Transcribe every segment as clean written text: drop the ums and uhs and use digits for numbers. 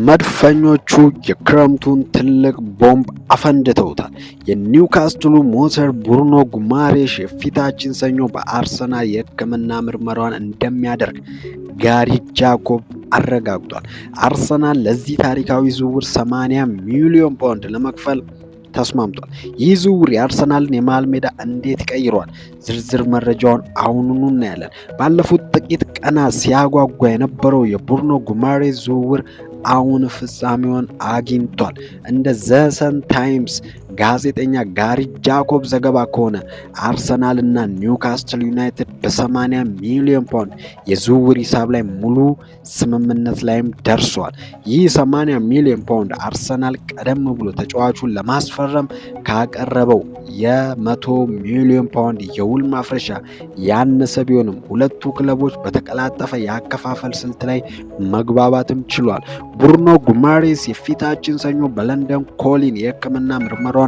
መድፈኞቹ የክረምቱን ትልቅ ቦምብ አፈንድተውታል። የኒውካስትሉ ሞተር ብሩኖ ጉማሬሽ የፊታችን ሰኞ በአርሰናል የሕክምና ምርመራውን እንደሚያደርግ ጋሪ ጃኮብ አረጋግጧል። አርሰናል ለዚህ ታሪካዊ ዝውውር 80 ሚሊዮን ፓውንድ ለመክፈል ተስማምቷል። ይህ ዝውውር የአርሰናልን የመሃል ሜዳ እንዴት ይቀይረዋል? ዝርዝር መረጃውን አሁኑኑ እናያለን። ባለፉት ጥቂት ቀናት ሲያጓጓ የነበረው የብሩኖ ጉማሬሽ ዝውውር አሁን ፍጻሜውን አግኝቷል። እንደ ዘሰን ታይምስ ጋዜጠኛ ጋሪ ጃኮብ ዘገባ ከሆነ አርሰናል እና ኒውካስትል ዩናይትድ በ80 ሚሊዮን ፓውንድ የዝውውር ሂሳብ ላይ ሙሉ ስምምነት ላይም ደርሷል። ይህ 80 ሚሊዮን ፓውንድ አርሰናል ቀደም ብሎ ተጫዋቹን ለማስፈረም ካቀረበው የ100 ሚሊዮን ፓውንድ የውል ማፍረሻ ያነሰ ቢሆንም ሁለቱ ክለቦች በተቀላጠፈ የአከፋፈል ስልት ላይ መግባባትም ችሏል። ብሩኖ ጉማሬሽ የፊታችን ሰኞ በለንደን ኮሊን የሕክምና ምርመራውን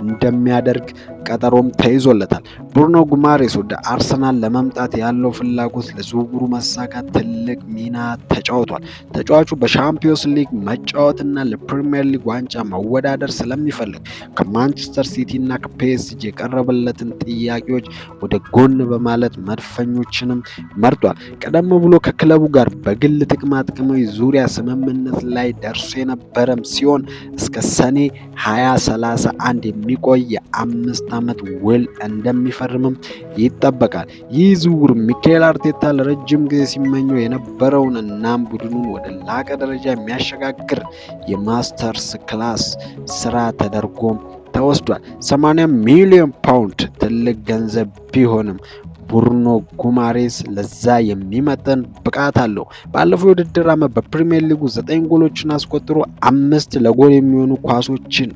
እንደሚያደርግ ቀጠሮም ተይዞለታል። ብሩኖ ጉማሬሽ ወደ አርሰናል ለመምጣት ያለው ፍላጎት ለዝውውሩ መሳካት ትልቅ ሚና ተጫውቷል። ተጫዋቹ በሻምፒዮንስ ሊግ መጫወትና ለፕሪሚየር ሊግ ዋንጫ መወዳደር ስለሚፈልግ ከማንቸስተር ሲቲ እና ከፒኤስጂ የቀረበለትን ጥያቄዎች ወደ ጎን በማለት መድፈኞችንም መርጧል። ቀደም ብሎ ከክለቡ ጋር በግል ጥቅማ ጥቅሞች ዙሪያ ስምምነት ላይ ደርሶ የነበረም ሲሆን እስከ ሰኔ 2031 የሚቆይ የ5 ዓመት ውል እንደሚፈርምም ይጠበቃል። ይህ ዝውውር ሚኬል አርቴታ ለረጅም ጊዜ ሲመኘው የነበረውን እናም ቡድኑን ወደ ላቀ ደረጃ የሚያሸጋግር የማስተርስ ክላስ ስራ ተደርጎም ተወስዷል። 80 ሚሊዮን ፓውንድ ትልቅ ገንዘብ ቢሆንም ብሩኖ ጉማሬሽ ለዛ የሚመጥን ብቃት አለው። ባለፈው የውድድር ዓመት በፕሪሚየር ሊጉ 9 ጎሎችን አስቆጥሮ 5 ለጎል የሚሆኑ ኳሶችን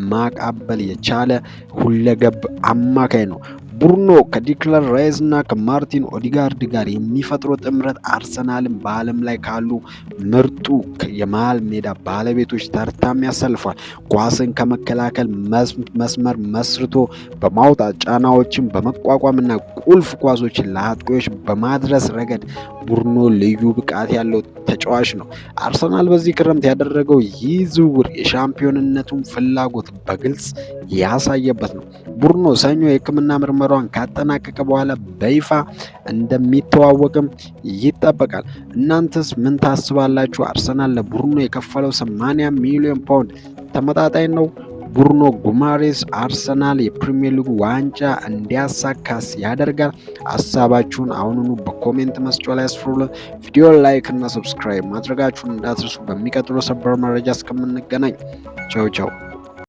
ማቃበል የቻለ ሁለገብ አማካይ ነው። ብሩኖ ከዲክላን ራይስ እና ከማርቲን ኦዲጋርድ ጋር የሚፈጥረው ጥምረት አርሰናልን በዓለም ላይ ካሉ ምርጡ የመሃል ሜዳ ባለቤቶች ተርታም ያሰልፏል። ኳስን ከመከላከል መስመር መስርቶ በማውጣት ጫናዎችን በመቋቋምና ቁልፍ ኳሶችን ለአጥቂዎች በማድረስ ረገድ ብሩኖ ልዩ ብቃት ያለው ተጫዋች ነው። አርሰናል በዚህ ክረምት ያደረገው ይህ ዝውውር የሻምፒዮንነቱን ፍላጎት በግልጽ ያሳየበት ነው። ብሩኖ ሰኞ የሕክምና ምርመራውን ካጠናቀቀ በኋላ በይፋ እንደሚተዋወቅም ይጠበቃል። እናንተስ ምን ታስባላችሁ? አርሰናል ለብሩኖ የከፈለው 80 ሚሊዮን ፓውንድ ተመጣጣኝ ነው? ብሩኖ ጉማሬሽ አርሰናል የፕሪሚየር ሊግ ዋንጫ እንዲያሳካስ ያደርጋል? ሀሳባችሁን አሁኑኑ በኮሜንት መስጫው ላይ አስፍሩልን። ቪዲዮ ላይክ እና ሰብስክራይብ ማድረጋችሁን እንዳትረሱ። በሚቀጥለው ሰበር መረጃ እስከምንገናኝ ቻው ቻው።